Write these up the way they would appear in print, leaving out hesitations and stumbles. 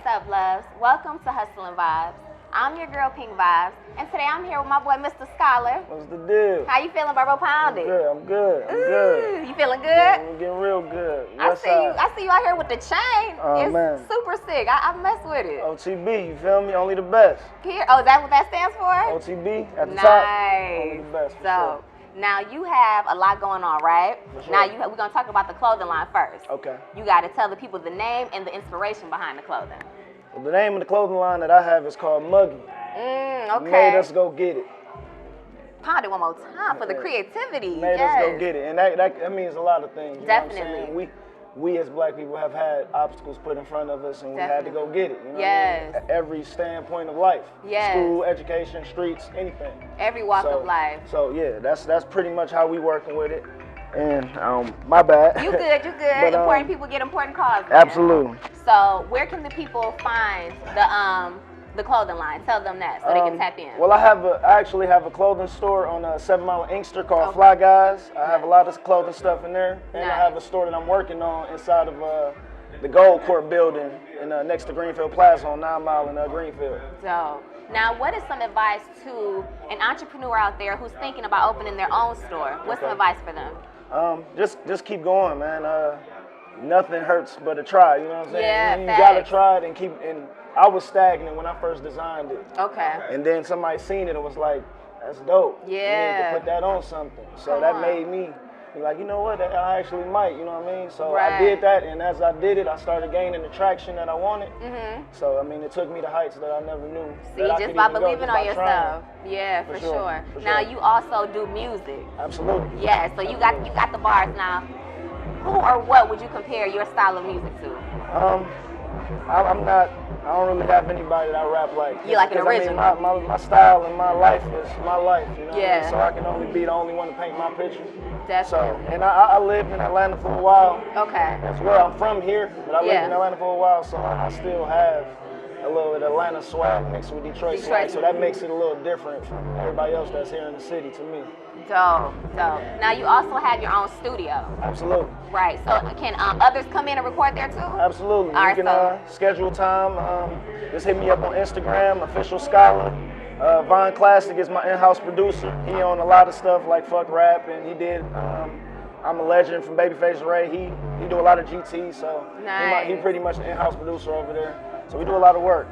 up, loves? Welcome to Hustle and Vibes. I'm your girl, Pink Vibes, and today I'm here with my boy, Mr. Skalla. What's the deal? How you feeling, Bro Pounded? I'm good. You feeling good? Yeah, I'm getting real good. I see you out here with the chain. Oh, it's man. super sick. I mess with it. OTB, you feel me? Only the best. Here, oh, is that what that stands for? OTB at the Nice. top. Only the best. So, now you have a lot going on, right? For sure. Now we're gonna talk about the clothing line first. Okay. You got to tell the people the name and the inspiration behind the clothing. Well, the name of the clothing line that I have is called Muggy. Okay. Made us go get it. Pound it one more time for the creativity. Made us go get it, and that means a lot of things. You Definitely. know what I'm saying? We as black people have had obstacles put in front of us, and we had to go get it. You know Yes. what I mean? At every standpoint of life. Yes. School, education, streets, anything. Every walk of life. So yeah, that's pretty much how we working with it. And my bad. You good. But, important people get important calls. Man. Absolutely. So where can the people find the clothing line? Tell them that so they can tap in. Well, I actually have a clothing store on 7 Mile in Inkster called Fly Guys. I have a lot of clothing stuff in there, and I have a store that I'm working on inside of the Gold Court building next to Greenfield Plaza on 9 Mile in Greenfield. So now, what is some advice to an entrepreneur out there who's thinking about opening their own store? What's some advice for them? Just keep going, man. Nothing hurts but a try. You know what I'm saying? Yeah, you gotta try it and keep. And I was stagnant when I first designed it. Okay. And then somebody seen it and was like, "That's dope. Yeah. You need to put that on something." So that made me be like, you know what? I actually might. You know what I mean? So I did that, and as I did it, I started gaining the traction that I wanted. So I mean, it took me to heights that I never knew. See, just by believing on yourself. Yeah, for sure. Now you also do music. Absolutely. Yeah, so you got the bars now. Who or what would you compare your style of music to? I don't really have anybody that I rap like. You like an original? I mean, my style and my life is my life, you know? Yeah. So I can only be the only one to paint my picture. Definitely. So, and I lived in Atlanta for a while. Okay. That's where I'm from here, but I lived in Atlanta for a while, so I still have a little bit of Atlanta swag mixed with Detroit swag, so that makes it a little different from everybody else that's here in the city to me. Dope. Now you also have your own studio. Absolutely. Right. So can others come in and record there too? Absolutely. All right, you can schedule time. Just hit me up on Instagram, official Skalla. Von Classic is my in-house producer. He on a lot of stuff like Fuck Rap, and he did I'm a Legend from Babyface Ray. He do a lot of GT, so he pretty much the in-house producer over there. So we do a lot of work.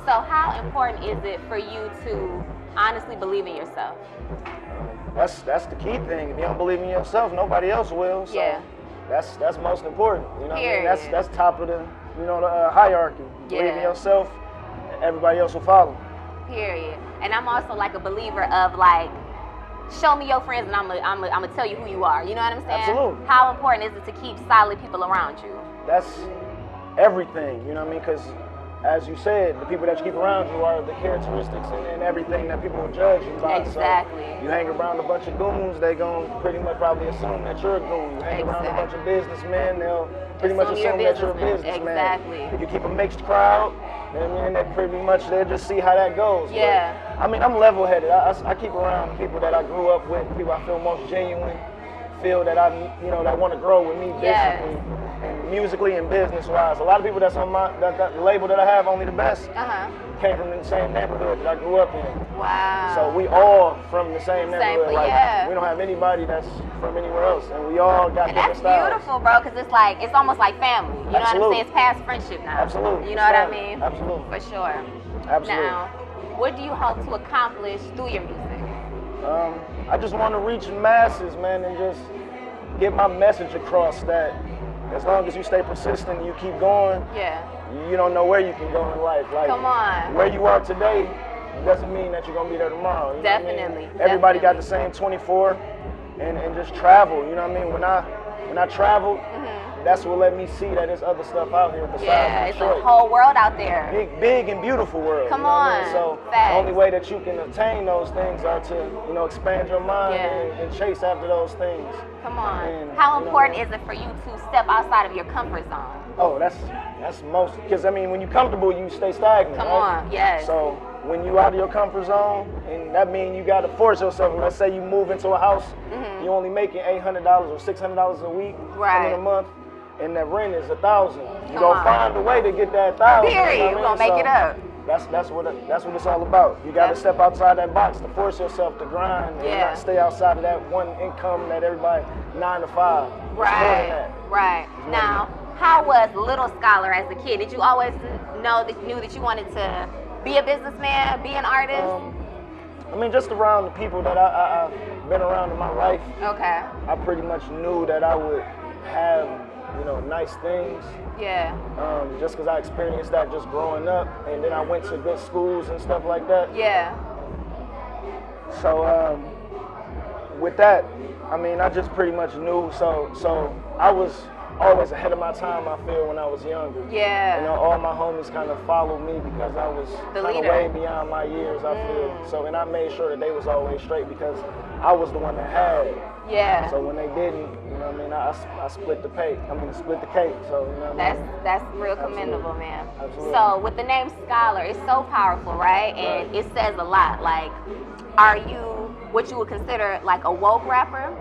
So how important is it for you to honestly believe in yourself? That's the key thing. If you don't believe in yourself, nobody else will. So that's most important. You know what I mean? That's top of the the hierarchy. Believe in yourself, everybody else will follow. Period. And I'm also like a believer of like, show me your friends and I'm gonna tell you who you are. You know what I'm saying? Absolutely. How important is it to keep solid people around you? That's everything. You know what I mean? Because as you said, the people that you keep around you are the characteristics and everything that people will judge you by. Exactly. So you hang around a bunch of goons, they gon' pretty much probably assume that you're a goon. You hang around a bunch of businessmen, they'll pretty much assume that you're a businessman. Exactly. If you keep a mixed crowd, then they pretty much they'll just see how that goes. Yeah. But, I mean, I'm level-headed. I keep around people that I grew up with, people I feel most genuine, feel that that want to grow with me basically. And musically and business-wise. A lot of people that's on that label that I have, Only the Best, came from the same neighborhood that I grew up in. Wow. So we all from the same neighborhood. Like, we don't have anybody that's from anywhere else, and we all got different styles. That's beautiful, bro, because it's almost like family. You know what I'm saying? It's past friendship now. Absolutely. You know what I mean? Absolutely. For sure. Absolutely. Now, what do you hope to accomplish through your music? I just want to reach masses, man, and just get my message across that as long as you stay persistent and you keep going, you don't know where you can go in life. Like, come on. Where you are today doesn't mean that you're going to be there tomorrow. You Definitely. Know what I mean? Everybody got the same 24 and just travel. You know what I mean? When I traveled, that's what let me see that there's other stuff out here besides Detroit. It's a whole world out there. Big and beautiful world. Come on. I mean? So the only way that you can attain those things are to, expand your mind and chase after those things. Come on. And, how important is it for you to step outside of your comfort zone? Oh, that's most, because I mean, when you're comfortable, you stay stagnant. Come on, yes. So when you out of your comfort zone, and that means you got to force yourself. Let's say you move into a house, you only making $800 or $600 a week, a month. and that rent is 1,000. You Come gonna on. find a way to get that 1,000. Period. We're gonna make it up. That's what it's all about. You gotta step outside that box to force yourself to grind and not stay outside of that one income that everybody 9 to 5. It's more than that. Right. Now, how was little Skalla as a kid? Did you always knew that you wanted to be a businessman, be an artist? I mean, just around the people that I've been around in my life, Okay. I pretty much knew that I would have, nice things. Yeah. Just because I experienced that just growing up, and then I went to good schools and stuff like that. Yeah. So with that, I mean, I just pretty much knew. So I was always ahead of my time, I feel, when I was younger. Yeah. All my homies kind of followed me because I was The kind of leader. way beyond my years, I feel. So, and I made sure that they was always straight because I was the one that had it. Yeah. So when they didn't, I split the pay. Split the cake. So, That's real commendable, man. Absolutely. So with the name Scholar, it's so powerful, right? And it says a lot. Like, are you what you would consider like a woke rapper?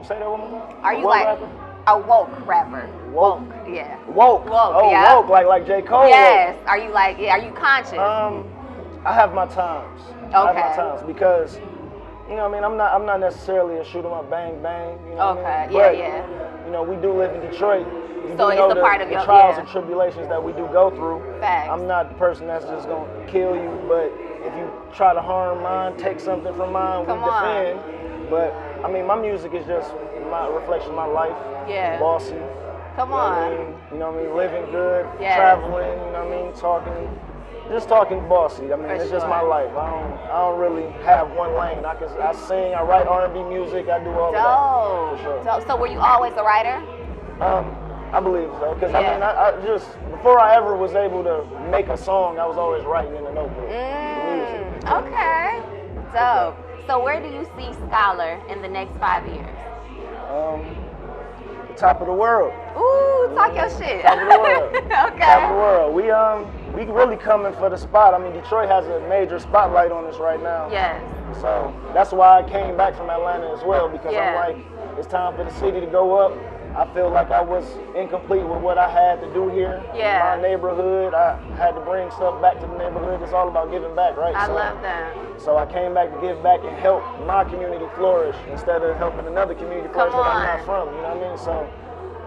Say that one more time. Are you Woke like rapper? a woke rapper? Woke? Yeah. Woke. Woke, yeah. Woke, like J. Cole. Yes. Are you like? Yeah. Are you conscious? I have my times. I have my Okay. times because, I'm not necessarily a shoot 'em up bang bang. Okay. But, Yeah. we do live in Detroit. You So do it's know a part of the your- trials yeah. and tribulations that we do go through. Facts. I'm not the person that's just gonna kill you, but if you try to harm mine, take something from mine, Come we on. defend. But my music is just my reflection of my life. Yeah. Bossy. Come on. Living good, Yes. traveling, talking bossy. For It's just sure. my life. I don't really have one lane. I sing, I write R&B music, I do all of that. Dope. For sure. Dope. So were you always a writer? I believe so. Because Yeah. I just, before I ever was able to make a song, I was always writing in a notebook. Music. Okay. Dope. So where do you see Scholar in the next 5 years? The top of the world. Ooh, talk your shit. Top of the world. Okay. Top of the world. We really coming for the spot. Detroit has a major spotlight on us right now. Yes. So that's why I came back from Atlanta as well, because Yeah. I'm like, it's time for the city to go up. I feel like I was incomplete with what I had to do here Yeah. in my neighborhood. I had to bring stuff back to the neighborhood. It's all about giving back, right? I love that. So I came back to give back and help my community flourish instead of helping another community flourish that I'm not from. You know what I mean? So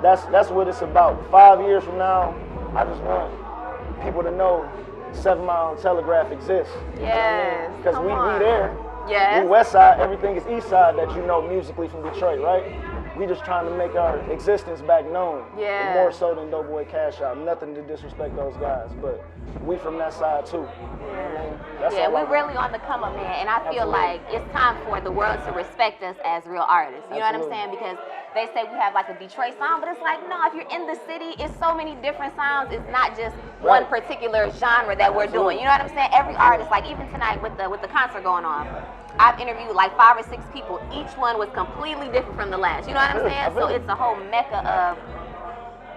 that's what it's about. 5 years from now, I just want people to know 7 Mile Telegraph exists. Yes. Because Come we on. there. Yes. We West Side, everything is East Side that you know musically from Detroit, right? We just trying to make our existence back known. Yeah. More so than Doughboy Cash Out. Nothing to disrespect those guys, but we from that side too. You know what I mean? That's Yeah, all we're I- really on the come up, man. And I feel Absolutely. like it's time for the world to respect us as real artists. You know what I'm Absolutely. saying? Because they say we have like a Detroit sound, but it's like, no, if you're in the city, it's so many different sounds. It's not just one Right. particular genre that we're doing. You know what I'm saying? Every artist, like even tonight with the concert going on, I've interviewed like 5 or 6 people. Each one was completely different from the last. You know what I'm saying? So it's a whole mecca of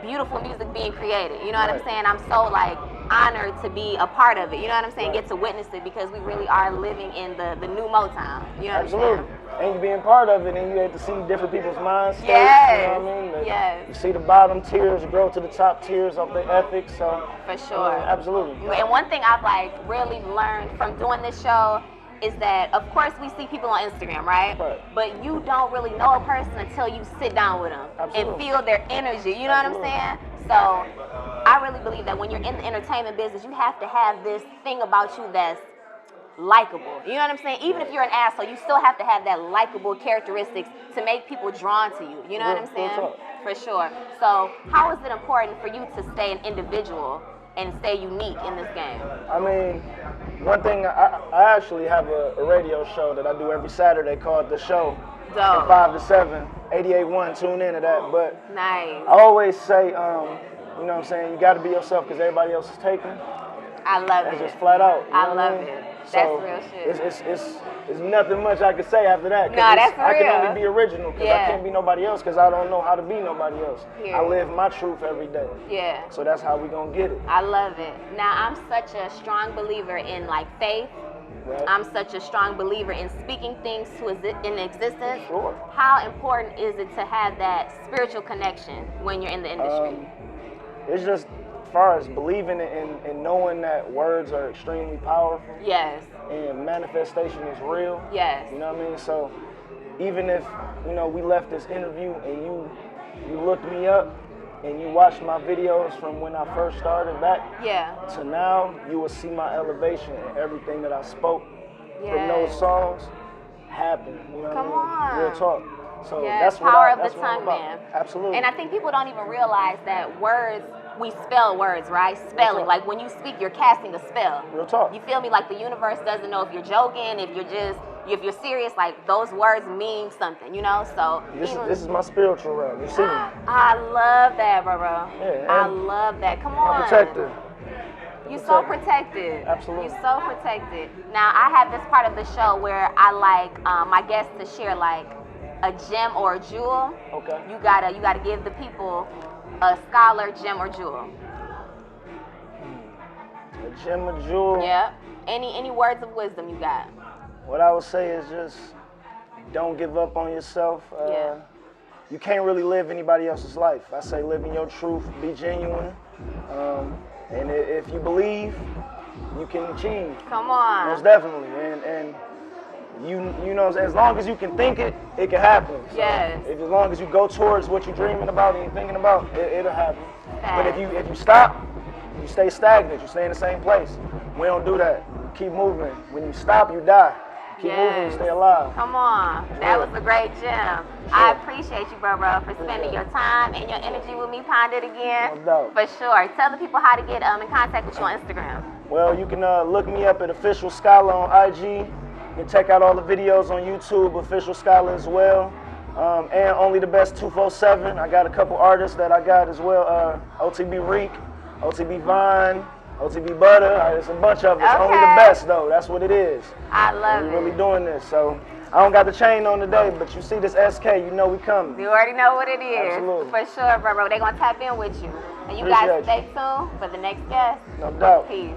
beautiful music being created. You know what I'm Right. saying? I'm so like honored to be a part of it. You know what I'm saying? Right. Get to witness it because we really are living in the new Motown. You know what Absolutely. I'm saying? And you being part of it, and you get to see different people's minds. Yes. You know what I mean? Yes. You see the bottom tiers grow to the top tiers of the ethics. So For sure. Absolutely. And one thing I've like really learned from doing this show is that of course we see people on Instagram, right? Right. But you don't really know a person until you sit down with them and Absolutely. feel their energy. You know Absolutely. what I'm saying? So I really believe that when you're in the entertainment business, you have to have this thing about you that's likable. You know what I'm saying? Even if you're an asshole, you still have to have that likable characteristics to make people drawn to you. You know what I'm Real saying? talk. For sure. So how is it important for you to stay an individual and stay unique in this game? One thing, I actually have a radio show that I do every Saturday called The Show. Dope. From 5 to 7, 88.1, tune into that. But Nice. I always say, you know what I'm saying, you got to be yourself because everybody else is taken. I love That's it. just flat out. You I know what love mean? it. That's So real shit. It's nothing much I can say after that. 'cause Nah, that's I can real. only be original because Yeah. I can't be nobody else because I don't know how to be nobody else. Period. I live my truth every day. Yeah. So that's how we gonna get it. I love it. Now I'm such a strong believer in like faith Right. I'm such a strong believer in speaking things to in existence. Sure. How important is it to have that spiritual connection when you're in the industry? It's just as far as believing and knowing that words are extremely powerful. Yes. And manifestation is real. Yes. You know what I mean? So even if, you know, we left this interview and you looked me up and you watched my videos from when I first started back to now, you will see my elevation and everything that I spoke from those songs happened. You know what I mean? Real talk. So that's power what of the tongue, man. Absolutely. And I think people don't even realize that words, we spell words, right? Spelling. Like when you speak, you're casting a spell. Real talk. You feel me? Like the universe doesn't know if you're joking, if you're serious. Like those words mean something, you know? So this is my spiritual realm. You see me? I love that, bro. Yeah, I love that. Come on. I'm protected. You're so protected. Absolutely. You're so protected. Now I have this part of the show where I like my guests to share like a gem or a jewel. Okay. You gotta give the people a scholar, gem, or jewel. A gem or jewel. Yeah. Any words of wisdom you got? What I would say is just don't give up on yourself. You can't really live anybody else's life. I say live in your truth, be genuine, and if you believe, you can achieve. Come on. Most definitely, and you know, as long as you can think it, it can happen. So Yes. as long as you go towards what you're dreaming about and you're thinking about, it'll happen. But Facts. if you stop, you stay stagnant. You stay in the same place. We don't do that. Keep moving. When you stop, you die. Keep moving, you stay alive. Come on. That was a great gem. I appreciate you, bro, for spending your time and your energy with me. Pond it again. No doubt. For sure. Tell the people how to get in contact with you on Instagram. Well, you can look me up at Official Skalla on IG. You can check out all the videos on YouTube, Official Skalla as well. And Only the Best 247. I got a couple artists that I got as well. OTB Reek, OTB Vine, OTB Butter. There's a bunch of us. Okay. Only the Best though. That's what it is. I love it. We're really doing this. So I don't got the chain on today, but you see this SK, you know we coming. You already know what it is. Absolutely. For sure, bro. They're going to tap in with you. And you Appreciate guys stay tuned for the next guest. No doubt. Peace.